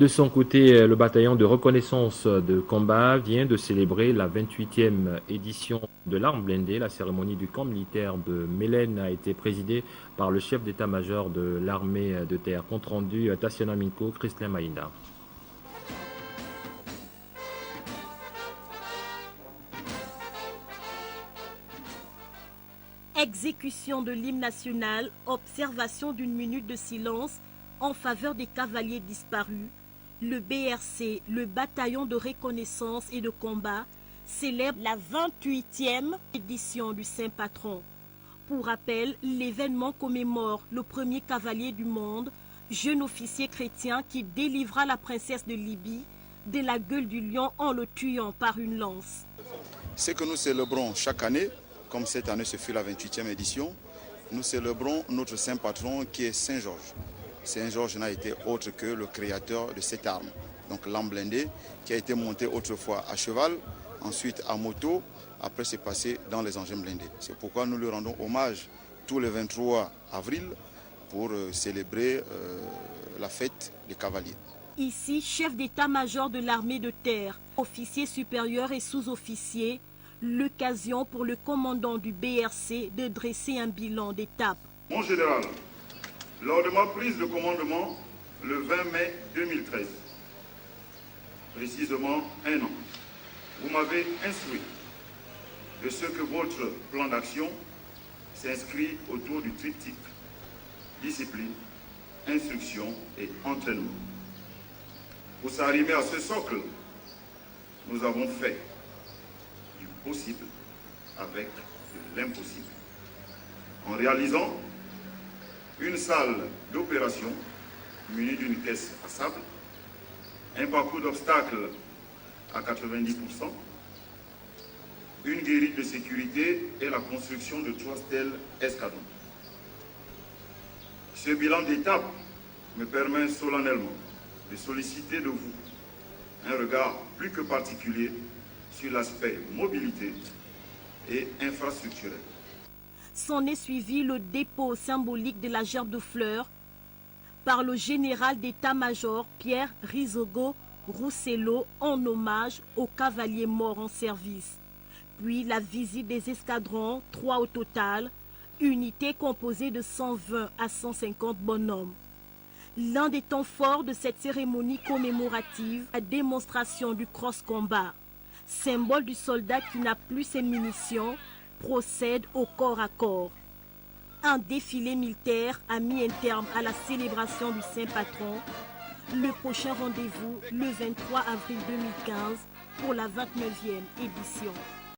De son côté, le bataillon de reconnaissance de combat vient de célébrer la 28e édition de l'arme blindée. La cérémonie du camp militaire de Mélène a été présidée par le chef d'état-major de l'armée de terre. Compte rendu Tassiana Minko, Christian Maïnda. Exécution de l'hymne national, observation d'une minute de silence en faveur des cavaliers disparus. Le BRC, le bataillon de reconnaissance et de combat, célèbre la 28e édition du Saint-Patron. Pour rappel, l'événement commémore le premier cavalier du monde, jeune officier chrétien qui délivra la princesse de Libye de la gueule du lion en le tuant par une lance. Ce que nous célébrons chaque année, comme cette année ce fut la 28e édition, nous célébrons notre saint patron qui est Saint Georges. Saint Georges n'a été autre que le créateur de cette arme, donc l'arme blindée, qui a été montée autrefois à cheval, ensuite à moto, après c'est passé dans les engins blindés. C'est pourquoi nous lui rendons hommage tous les 23 avril pour célébrer la fête des cavaliers. Ici, chef d'état-major de l'armée de terre, officier supérieur et sous-officier, l'occasion pour le commandant du BRC de dresser un bilan d'étape. Mon général, lors de ma prise de commandement le 20 mai 2013, précisément un an, vous m'avez instruit de ce que votre plan d'action s'inscrit autour du triptyque discipline, instruction et entraînement. Pour s'arrimer à ce socle, nous avons fait du possible avec de l'impossible. En réalisant une salle d'opération munie d'une caisse à sable, un parcours d'obstacles à 90%, une guérite de sécurité et la construction de 3 stèles escadrons. Ce bilan d'étape me permet solennellement de solliciter de vous un regard plus que particulier sur l'aspect mobilité et infrastructurel. S'en est suivi le dépôt symbolique de la gerbe de fleurs par le général d'état-major Pierre Rizogo Roussello en hommage aux cavaliers morts en service. Puis la visite des escadrons, 3 au total, unités composées de 120 à 150 bonhommes. L'un des temps forts de cette cérémonie commémorative, la démonstration du cross-combat, symbole du soldat qui n'a plus ses munitions, procède au corps à corps. Un défilé militaire a mis un terme à la célébration du Saint-Patron. Le prochain rendez-vous, le 23 avril 2015, pour la 29e édition.